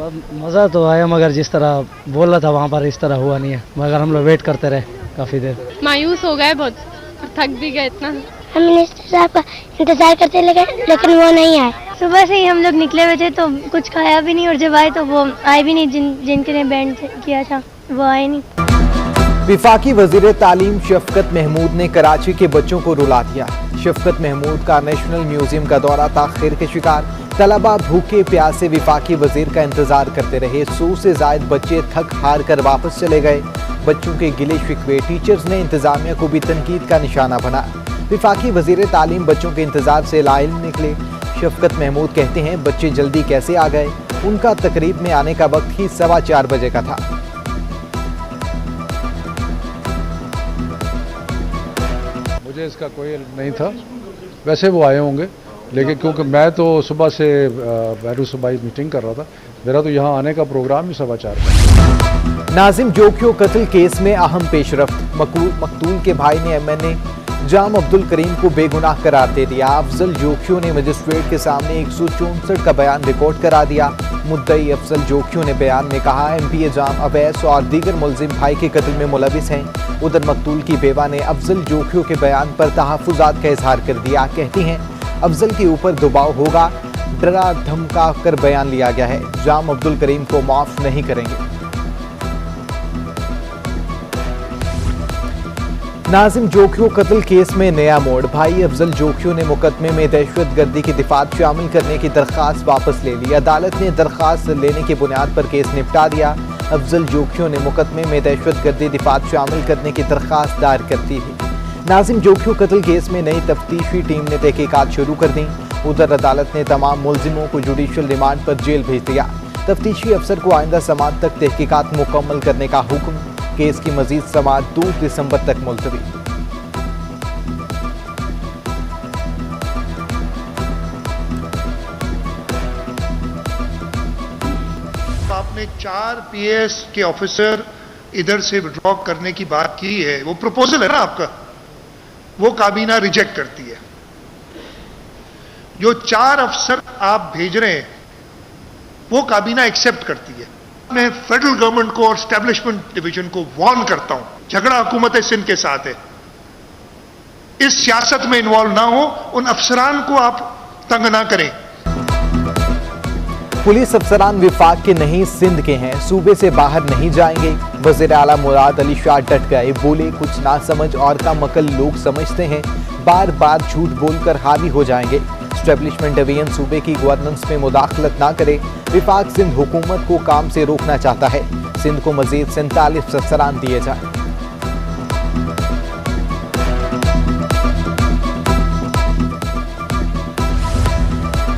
मज़ा तो आया, मगर जिस तरह बोल रहा था वहाँ पर इस तरह हुआ नहीं है, मगर हम लोग वेट करते रहे काफ़ी देर। मायूस हो गए बहुत, थक भी गए इतना। हम मिनिस्टर साहब का इंतजार करते लगे, लेकिन वो नहीं आए। सुबह से ही हम लोग निकले हुए थे तो कुछ खाया भी नहीं, और जब आए तो वो आए भी नहीं, जिनके ने बैंड किया था वो आए नहीं। विफाकी वजीर तालीम शफकत महमूद ने कराची के बच्चों को रुला दिया। शफकत महमूद का नेशनल म्यूजियम का दौरा ताखिर के शिकार। तलबा भूखे प्यासे विफाकी वजीर का इंतजार करते रहे। 100 से ज्यादा बच्चे थक हार कर वापस चले गए। बच्चों के गिले शिकवे टीचर्स ने इंतजामिया को भी तनकीद का निशाना बनाया। विफाकी वजीर तालीम बच्चों के इंतजार से लाइल निकले। शफकत महमूद कहते हैं बच्चे जल्दी कैसे आ गए, उनका तकरीब में आने का वक्त ही 4:15 बजे का था। मुझे इसका कोई इल्म नहीं था, वैसे वो आए होंगे, लेकिन क्योंकि मैं तो सुबह से बैरू सुबाई मीटिंग कर रहा था, मेरा तो यहाँ आने का प्रोग्राम ही 4:15 था। नाजिम जोखियो कत्ल केस में अहम पेशरफ्त। मकतूल के भाई ने एमएनए जाम अब्दुल करीम को बेगुनाह करार दे दिया। अफजल जोखियो ने मजिस्ट्रेट के सामने 164 का बयान रिकॉर्ड करा दिया। मुद्दई अफजल जोखियो ने बयान में कहा एमपीए जाम अवैस और दीगर मुलजिम भाई के कत्ल में मुलविस हैं। उधर मकतूल की बेवा ने अफजल जोखियो के बयान पर तहफ़्फ़ुज़ात का इजहार कर दिया। कहती हैं अफजल के ऊपर दबाव होगा, डरा धमका कर बयान लिया गया है, जाम अब्दुल करीम को माफ नहीं करेंगे। नाजिम जोखियो कत्ल केस में नया मोड़। भाई अफजल जोखियो ने मुकदमे में दहशतगर्दी की दिफात शामिल करने की दरख्वास्त वापस ले ली। अदालत ने दरख्वास्त लेने की बुनियाद पर केस निपटा दिया। अफजल जोखियो ने मुकदमे में दहशतगर्दी दिफात शामिल करने की दरख्वास्त दायर कर दी थी। नाजिम जोखियो कत्ल केस में नई तफ्तीशी टीम ने तहकीकात शुरू कर दी। उधर अदालत ने तमाम मुलजिमों को जुडिशल रिमांड पर जेल भेज दिया। तफ्तीशी अफसर को आइंदा समात तक तहकीकात मुकम्मल करने का हुक्म। केस की मजीद समात 2 दिसंबर तक मुलतवी। आपने 4 पीएस के ऑफिसर इधर से विड्रॉ करने की बात की है, वो प्रपोजल है ना आपका, वो काबीना रिजेक्ट करती है। जो 4 अफसर आप भेज रहे हैं वो काबीना एक्सेप्ट करती है। मैं फेडरल गवर्नमेंट को और एस्टेब्लिशमेंट डिवीजन को वार्न करता हूं, झगड़ा हुकूमत सिंध के साथ है, इस सियासत में इन्वॉल्व ना हो, उन अफसरान को आप तंग ना करें। पुलिस अफसरान विफाक के नहीं सिंध के हैं, सूबे से बाहर नहीं जाएंगे। वज़ीर आला मुराद अली शाह डट गए, बोले कुछ ना समझ और का मकल लोग समझते हैं, बार बार झूठ बोलकर हावी हो जाएंगे। एस्टेब्लिशमेंट डिवीजन सूबे की गवर्नेंस में मुदाखलत ना करे। विफाक सिंध हुकूमत को काम से रोकना चाहता है। सिंध को मजीद 47 अफसरान दिए जाए।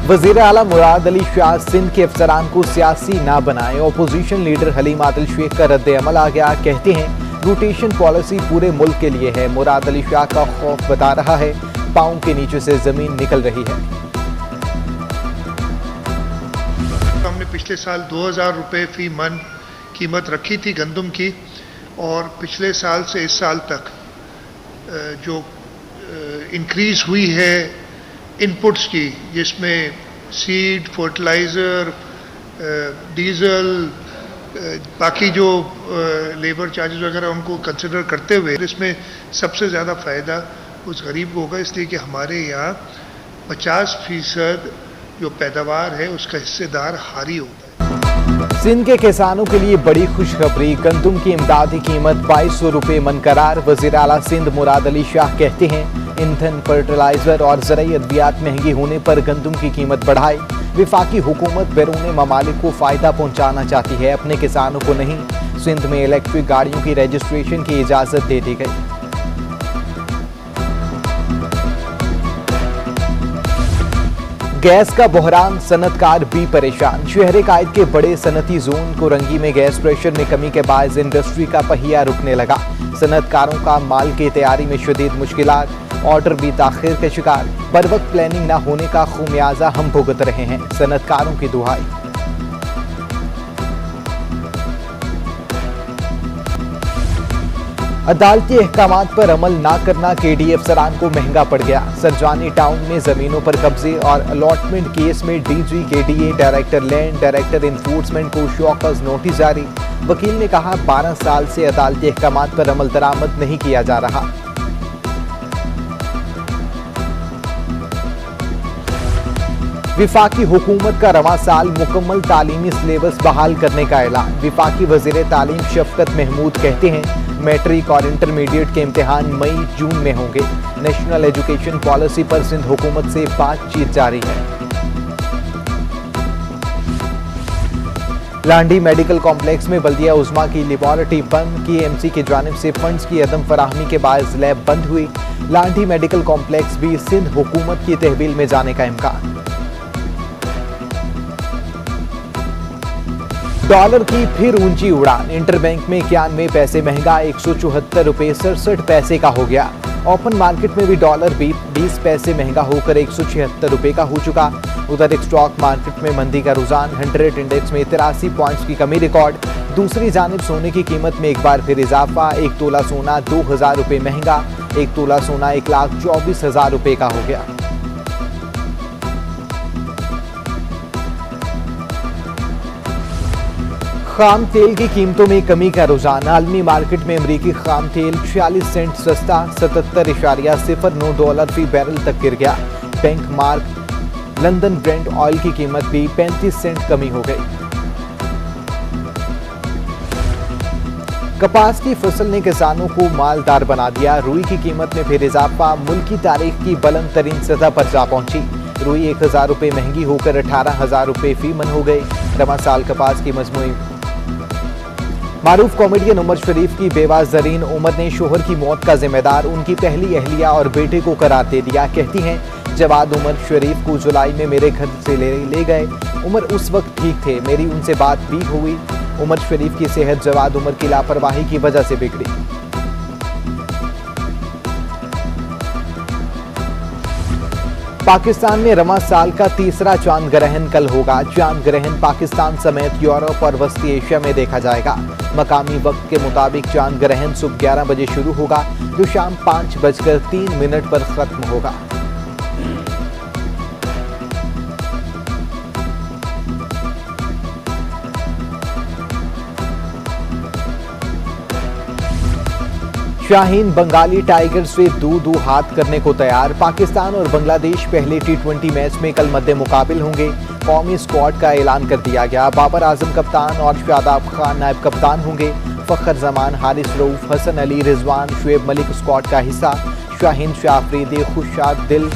वज़ीर आला मुराद अली शाह सिंध के अफसरान को सियासी ना बनाए। अपोजिशन लीडर हलीम आदिल शेख का रद्द अमल आ गया। कहते हैं रोटेशन पॉलिसी पूरे मुल्क के लिए है। मुराद अली शाह का खौफ बता रहा है, पांव के नीचे से जमीन निकल रही है। हमने पिछले साल 2000 रुपये फी मन कीमत रखी थी गंदम की, और पिछले साल से इस साल तक जो इंक्रीज हुई है इनपुट्स की, जिसमें सीड, फर्टिलाइज़र, डीजल, बाकी जो लेबर चार्जेस वगैरह उनको कंसिडर करते हुए इसमें सबसे ज़्यादा फ़ायदा उस गरीब को होगा, इसलिए कि हमारे यहाँ 50% जो पैदावार है उसका हिस्सेदार हारी होता है। सिंध के किसानों के लिए बड़ी खुशखबरी, गंदम की इमदादी कीमत 2200 रुपये मन करार। वज़ीर आला सिंध मुराद अली शाह कहते हैं ईंधन, फर्टिलाइजर और ज़राई अद्वियात महंगी होने पर गंदम की कीमत बढ़ाए। विफाकी हुकूमत बैरून ममालिक को फ़ायदा पहुँचाना चाहती है, अपने किसानों को नहीं। सिंध में इलेक्ट्रिक गाड़ियों की रजिस्ट्रेशन की इजाज़त दे दी गई। गैस का बहरान, सनतकार भी परेशान। शहर कायद के बड़े सनती जोन कोरंगी में गैस प्रेशर में कमी के बायस इंडस्ट्री का पहिया रुकने लगा। सनतकारों का माल की तैयारी में शदीद मुश्किलात, ऑर्डर भी ताखिर के शिकार। बर वक्त प्लानिंग न होने का खुमियाजा हम भुगत रहे हैं, सनतकारों की दुहाई। अदालती अहकामात पर अमल ना करना केडी अफसरान को महंगा पड़ गया। सरजानी टाउन में जमीनों पर कब्जे और अलॉटमेंट केस में DG KDA, director land, director enforcement को शॉकर्स नोटिस जारी। वकील ने कहा 12 साल से अदालती अहकामात पर अमल दरामद नहीं किया जा रहा। विफाकी हुकूमत का रवां साल मुकम्मल तालीमी सिलेबस बहाल करने का ऐलान। विफाकी वजीर तालीम शफकत महमूद कहते हैं मैट्रिक और इंटरमीडिएट के इम्तिहान मई-जून में होंगे। नेशनल एजुकेशन पॉलिसी पर सिंध हुकूमत से बातचीत जारी है। लांडी मेडिकल कॉम्प्लेक्स में बल्दिया उज़्मा की लेबॉरेटरी बंद। KMC की जानिब से फंड्स की अदम फराहमी के बायस लैब बंद हुई। लांडी मेडिकल कॉम्प्लेक्स भी सिंध हुकूमत की तहवील में जाने का इम्कान। डॉलर की फिर ऊंची उड़ान। इंटरबैंक में 91 पैसे महंगा 174 रुपए 67 पैसे का हो गया। ओपन मार्केट में भी डॉलर 20 पैसे महंगा होकर 176 रुपए का हो चुका। उधर एक स्टॉक मार्केट में मंदी का रुझान। 100 इंडेक्स में 83 पॉइंट्स की कमी रिकॉर्ड। दूसरी जानिब सोने की कीमत में एक बार फिर इजाफा। 1 तोला सोना 2000 रुपए महंगा। 1 तोला सोना 1,24,000 रुपए का हो गया। खाम तेल की कीमतों में कमी का रुझान। आलमी मार्केट में अमरीकी खाम तेल 46 सेंट सस्ता 77.09 डॉलर फी बैरल तक गिर गया। Bank mark London Brent oil की कीमत भी 35 सेंट कमी हो गई। कपास की फसल ने किसानों को मालदार बना दिया। रुई की कीमत में फिर इजाफा। मुल्क की तारीख की बुलंद तरीन सतह पर जा पहुंची। रुई 1000 रुपए महंगी होकर 18,000 रुपए फी मन हो गई। रवां साल कपास की मजमूई। मारूफ कॉमेडियन उमर शरीफ की बेवा जरीन उमर ने शोहर की मौत का जिम्मेदार उनकी पहली अहलिया और बेटे को करार दे दिया। कहती हैं जवाद उमर शरीफ को जुलाई में मेरे घर से ले गए। उमर उस वक्त ठीक थे, मेरी उनसे बात भी हुई। उमर शरीफ की सेहत जवाद उमर की लापरवाही की वजह से बिगड़ी। पाकिस्तान में रवां साल का तीसरा चांद ग्रहण कल होगा। चांद ग्रहण पाकिस्तान समेत यूरोप और वस्ती एशिया में देखा जाएगा। मकामी वक्त के मुताबिक चांद ग्रहण सुबह 11 बजे शुरू होगा जो शाम 5:03 पर खत्म होगा। शाहीन बंगाली टाइगर से 2-2 हाथ करने को तैयार। पाकिस्तान और बांग्लादेश पहले T20 मैच में कल मद्दे मुकाबिल होंगे। कौमी स्क्वाड का ऐलान कर दिया गया। बाबर आजम कप्तान और शादाब खान नायब कप्तान होंगे। फखर जमान, हारिस रऊफ, हसन अली, रिजवान, शुएब मलिक स्क्वाड का हिस्सा। शाहीन, शाह अफरीदी, खुशाद दिल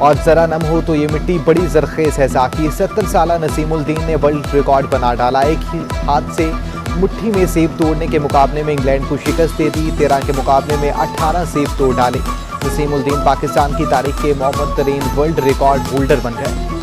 और जरा नम हो तो ये मिट्टी बड़ी जरखेज है साकी। 70 साला नसीमुद्दीन ने वर्ल्ड रिकॉर्ड बना डाला। एक ही हाथ से मुट्ठी में सेब तोड़ने के मुकाबले में इंग्लैंड को शिकस्त दे दी। 13 के मुकाबले में 18 सेब तोड़ डाले। नसीमुद्दीन पाकिस्तान की तारीख के मोहम्मद तरीन वर्ल्ड रिकॉर्ड होल्डर बन गए।